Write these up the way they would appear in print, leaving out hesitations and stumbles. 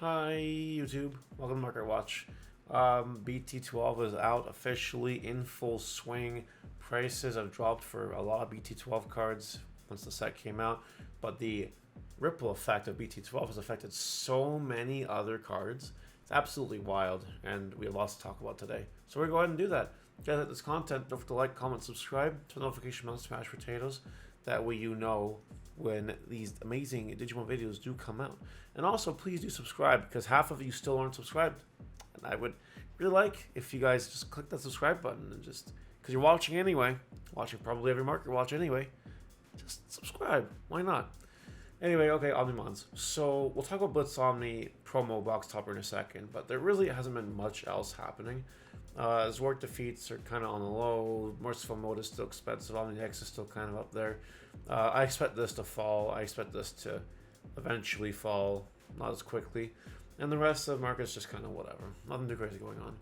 Hi YouTube, welcome to Market Watch. BT12 is out officially in full swing. Prices have dropped for a lot of BT12 cards once the set came out, but the ripple effect of BT12 has affected so many other cards. It's absolutely wild, and we have lots to talk about today. So we're going to go ahead and do that. If you guys like this content, don't forget to like, comment, subscribe, turn the notification bell, smash potatoes. That way you know when these amazing Digimon videos do come out. And also, please do subscribe, because half of you still aren't subscribed. And I would really like if you guys just click that subscribe button and just, because you're watching anyway, watching probably every market watch anyway, just subscribe. Why not? Anyway, okay, Omnimons. So we'll talk about Blitz Omni promo box topper in a second, but there really hasn't been much else happening. Zork defeats are kind of on the low. Merciful Mode is still expensive. Omni X is still kind of up there. I expect this to fall. I expect this to eventually fall, not as quickly. And the rest of the market's just kind of whatever. Nothing too crazy going on.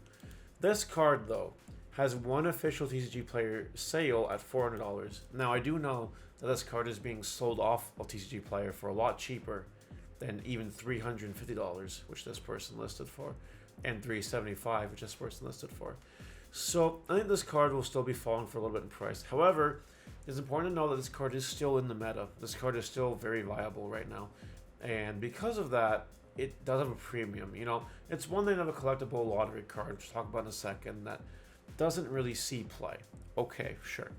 This card, though, has one official TCG Player Sale at $400. Now, I do know that this card is being sold off of TCG Player for a lot cheaper than even $350, which this person listed for, and $375, which this person listed for. So I think this card will still be falling for a little bit in price. However, it's important to know that this card is still in the meta. This card is still very viable right now, and because of that, it does have a premium. You know, it's one thing to have a collectible lottery card, which we'll talk about in a second, that doesn't really see play. Okay, sure.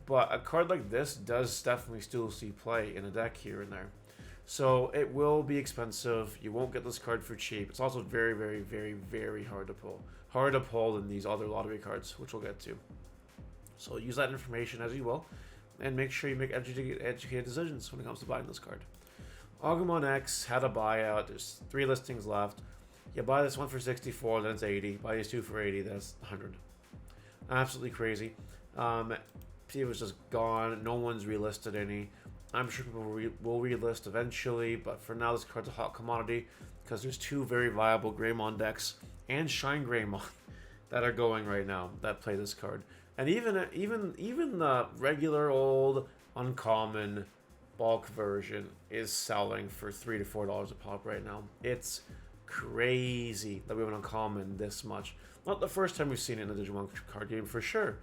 But a card like this does definitely still see play in a deck here and there. So it will be expensive. You won't get this card for cheap. It's also very, very, very, very hard to pull. Harder to pull than these other lottery cards, which we'll get to. So use that information as you will, and make sure you make educated decisions when it comes to buying this card. Bagramon X had a buyout. There's 3 listings left. You buy this one for 64, then it's 80. Buy these 2 for 80, that's 100. Absolutely crazy. It was just gone. No one's relisted any. I'm sure people will relist eventually, but for now, this card's a hot commodity because there's 2 very viable Greymon decks and Shine Greymon that are going right now that play this card. And even the regular old uncommon bulk version is selling for $3 to $4 a pop right now. It's crazy that we have an uncommon this much. Not the first time we've seen it in the Digimon card game for sure,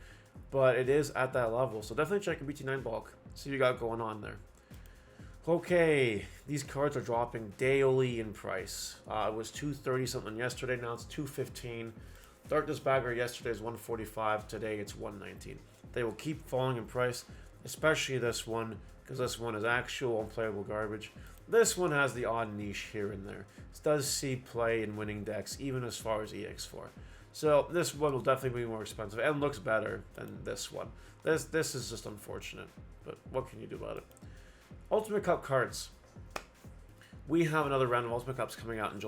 but it is at that level. So definitely check your BT9 bulk. See what you got going on there. Okay, these cards are dropping daily in price. It was $230 something yesterday. Now it's $215. Darkness Bagger yesterday is $145. Today it's $119. They will keep falling in price, especially this one, because this one is actual unplayable garbage. This one has the odd niche here and there. It does see play in winning decks, even as far as EX4. So this one will definitely be more expensive and looks better than this one. This is just unfortunate, but what can you do about it? Ultimate Cup cards. We have another round of Ultimate Cups coming out in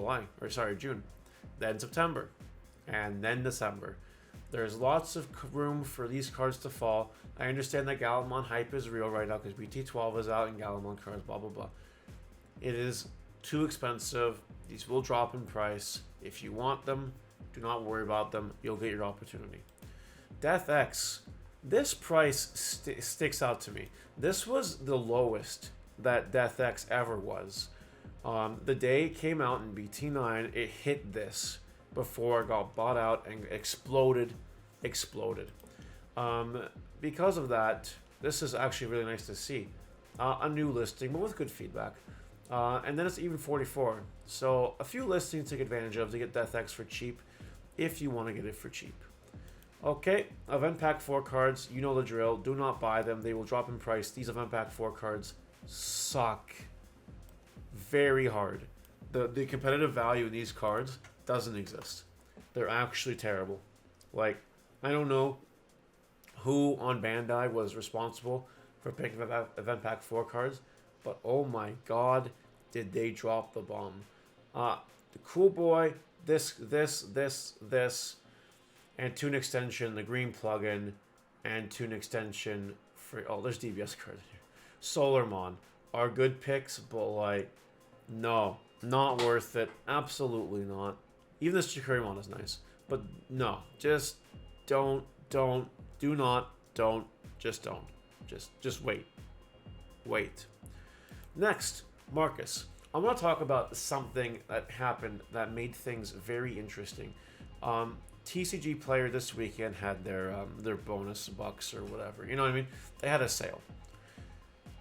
June, then September, and then December. There's lots of room for these cards to fall. I understand that Gallimon hype is real right now because BT12 is out and Gallimon cards, blah, blah, blah. It is too expensive. These will drop in price. If you want them, do not worry about them. You'll get your opportunity. Death X. This price sticks out to me. This was the lowest that Death X ever was. The day it came out in BT9, it hit this before it got bought out and exploded. Because of that, this is actually really nice to see. A new listing, but with good feedback. And then it's even 44. So a few listings to take advantage of to get Death X for cheap, if you want to get it for cheap. Okay, Event Pack 4 cards, you know the drill. Do not buy them. They will drop in price. These Event Pack 4 cards suck very hard. The competitive value in these cards doesn't exist. They're actually terrible. Like, I don't know who on Bandai was responsible for picking Event Pack 4 cards, but oh my god, did they drop the bomb. The Cool Boy, this, and Tune Extension, the green plugin, and Tune Extension for, oh, there's DBS cards in here. Solarmon are good picks, but like, no, not worth it. Absolutely not. Even this Chikurimon is nice, but no, just don't, just wait. Next, Marcus. I want to talk about something that happened that made things very interesting. TCG Player this weekend had their bonus bucks or whatever. You know what I mean? They had a sale.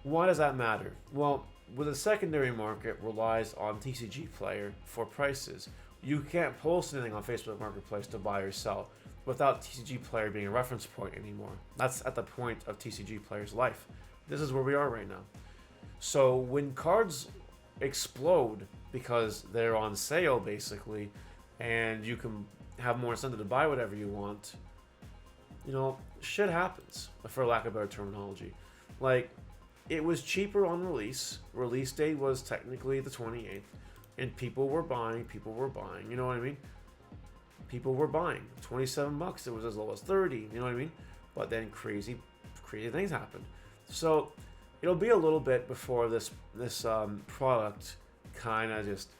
Why does that matter? Well, with the secondary market relies on TCG Player for prices. You can't post anything on Facebook Marketplace to buy or sell without TCG Player being a reference point anymore. That's at the point of TCG Player's life. This is where we are right now. So when cards explode because they're on sale basically, and you can have more incentive to buy whatever you want, shit happens, for lack of better terminology. Like, it was cheaper on release. Release day was technically the 28th, and people were buying. You know what I mean? People were buying. $27. It was as low as 30. You know what I mean? But then crazy things happened. So it'll be a little bit before this product kind of just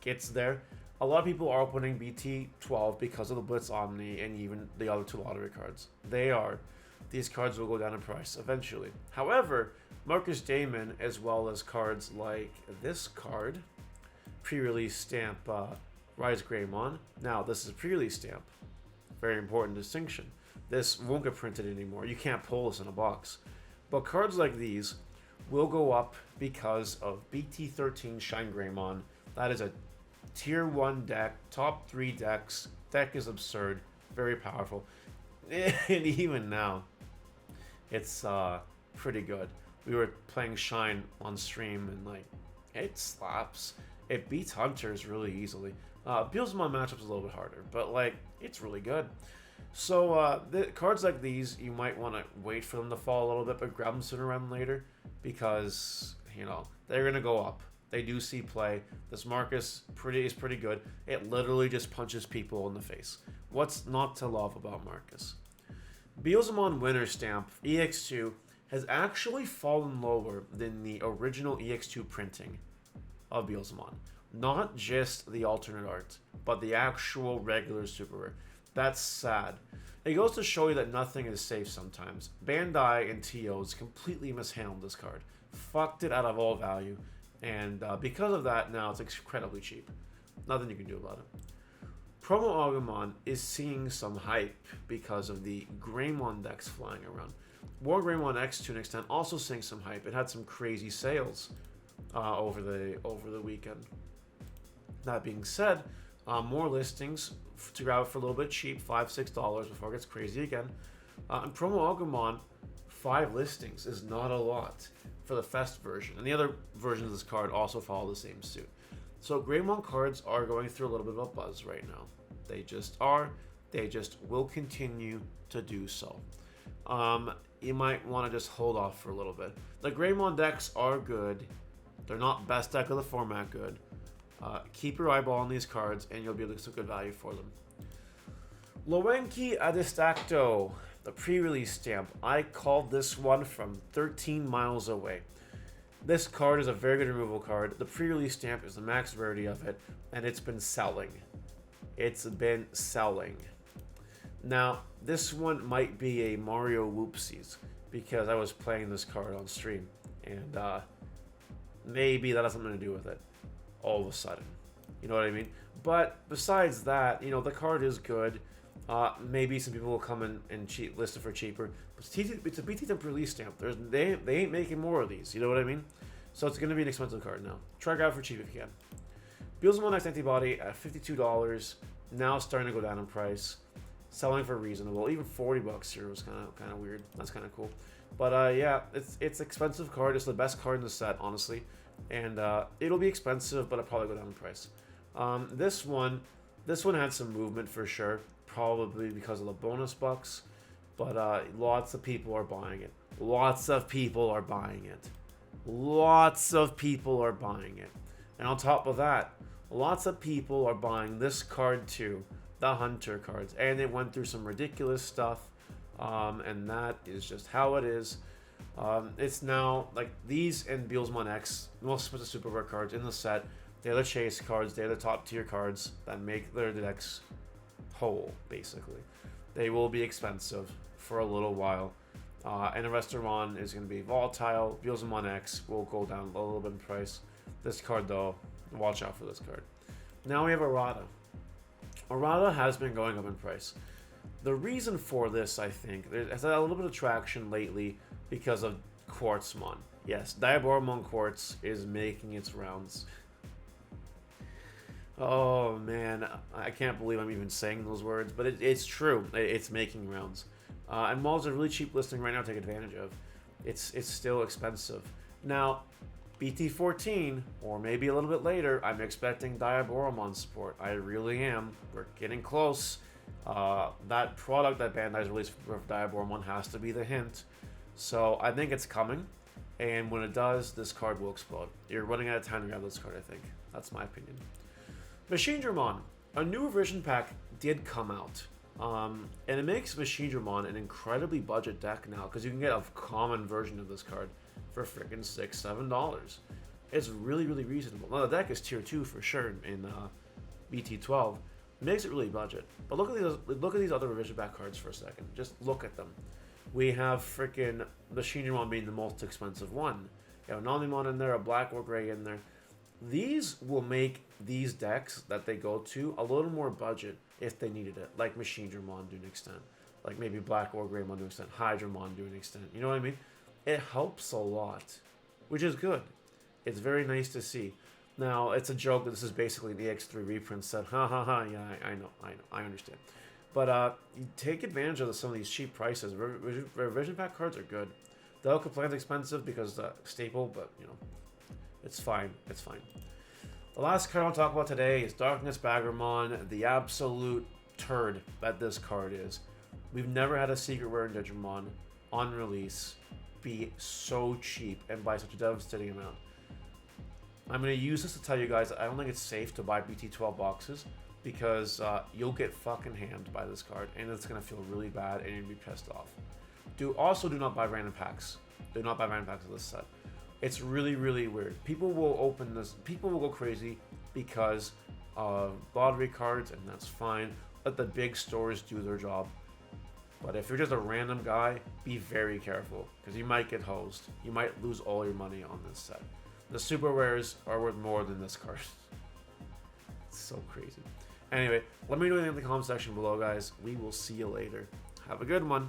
gets there. A lot of people are opening BT12 because of the Blitz Omni and even the other two lottery cards. These cards will go down in price eventually. However, Marcus Damon, as well as cards like this card, pre-release stamp Rise Greymon. Now, this is a pre-release stamp. Very important distinction. This won't get printed anymore. You can't pull this in a box. But cards like these will go up because of BT13 Shine Greymon. That is a tier 1 deck, top 3 decks. Deck is absurd, very powerful. And even now, it's pretty good. We were playing Shine on stream and it slaps. It beats Hunters really easily. Beelzemon matchup's a little bit harder, but it's really good. So the cards like these, you might want to wait for them to fall a little bit, but grab them sooner rather than later because they're gonna go up. They do see play. This Marcus is pretty good. It literally just punches people in the face. What's not to love about Marcus? Beelzemon Winner Stamp EX2 has actually fallen lower than the original EX2 printing of Beelzemon. Not just the alternate art, but the actual regular super rare. That's sad. It goes to show you that nothing is safe sometimes. Bandai and TOs completely mishandled this card. Fucked it out of all value. And because of that, now it's incredibly cheap. Nothing you can do about it. Promo Agumon is seeing some hype because of the Greymon decks flying around. War Greymon X to an extent also seeing some hype. It had some crazy sales over the weekend. That being said, more listings to grab it for a little bit cheap, $5-6 before it gets crazy again. And Promo Agumon, 5 listings is not a lot for the Fest version. And the other versions of this card also follow the same suit. So Greymon cards are going through a little bit of a buzz right now. They just are. They just will continue to do so. You might want to just hold off for a little bit. The Greymon decks are good. They're not best deck of the format good. Keep your eyeball on these cards and you'll be able to get some good value for them. Loenki Adistacto, the pre-release stamp. I called this one from 13 miles away. This card is a very good removal card. The pre-release stamp is the max rarity of it, and it's been selling. Now, this one might be a Mario Whoopsies, because I was playing this card on stream, and maybe that has something to do with it, all of a sudden. You know what I mean? But besides that, the card is good. Maybe some people will come in and list it for cheaper. But it's a BT Temp release stamp. They ain't making more of these. You know what I mean? So it's going to be an expensive card now. Try grab it for cheap if you can. Beelzemon X Antibody at $52. Now starting to go down in price. Selling for reasonable. Even $40 here was kind of weird. That's kind of cool. But yeah, it's expensive card. It's the best card in the set, honestly. And it'll be expensive, but it'll probably go down in price. This one had some movement for sure. Probably because of the bonus bucks, but lots of people are buying it. Lots of people are buying it. And on top of that, lots of people are buying this card too, the Hunter cards, and it went through some ridiculous stuff, and that is just how it is. It's now like these and Beelzemon X, most expensive super rare cards in the set. They're the chase cards. They're the top tier cards that make their decks whole, basically. They will be expensive for a little while, and the Restaurant is going to be volatile. Beelzemon X will go down a little bit in price. This card, though, watch out for this card. Now we have Errata. Errata has been going up in price. The reason for this, I think, has had a little bit of traction lately because of Quartzmon. Yes, Diaboromon Quartz is making its rounds. Oh man, I can't believe I'm even saying those words, but it's true. It's making rounds. And Mall's a really cheap listing right now to take advantage of. It's still expensive. Now, BT14, or maybe a little bit later, I'm expecting Diaboromon support. I really am. We're getting close. That product that Bandai's released for Diaboromon has to be the hint. So I think it's coming. And when it does, this card will explode. You're running out of time to grab this card, I think. That's my opinion. Machine Dramon. A new revision pack did come out. And it makes Machine Dramon an incredibly budget deck now, because you can get a common version of this card for freaking $6-7. It's really, really reasonable. Now, the deck is tier 2 for sure in BT12. It makes it really budget. But look at these other revision pack cards for a second. Just look at them. We have freaking Machine Dramon being the most expensive one. You have an Omnimon in there, a black or gray in there. These will make these decks that they go to a little more budget if they needed it, like Machine Dramon to an extent, like maybe Black or Greymon to an extent, Hydramon to an extent. You know what I mean? It helps a lot, which is good. It's very nice to see. Now, it's a joke that this is basically the X3 reprint set. Ha ha ha, yeah, I know, I understand. But you take advantage of some of these cheap prices. Revision pack cards are good. The Elka Plan's expensive because staple, but, you know, it's fine. It's fine. The last card I want to talk about today is Darkness Bagramon, the absolute turd that this card is. We've never had a secret rare in Digimon on release be so cheap and by such a devastating amount. I'm going to use this to tell you guys that I don't think it's safe to buy BT12 boxes because you'll get fucking hammed by this card and it's going to feel really bad and you'll be pissed off. Do not buy random packs. Do not buy random packs of this set. It's really, really weird. People will open this. People will go crazy because of lottery cards, and that's fine. Let the big stores do their job. But if you're just a random guy, be very careful because you might get hosed. You might lose all your money on this set. The super rares are worth more than this card. It's so crazy. Anyway, let me know in the comment section below, guys. We will see you later. Have a good one.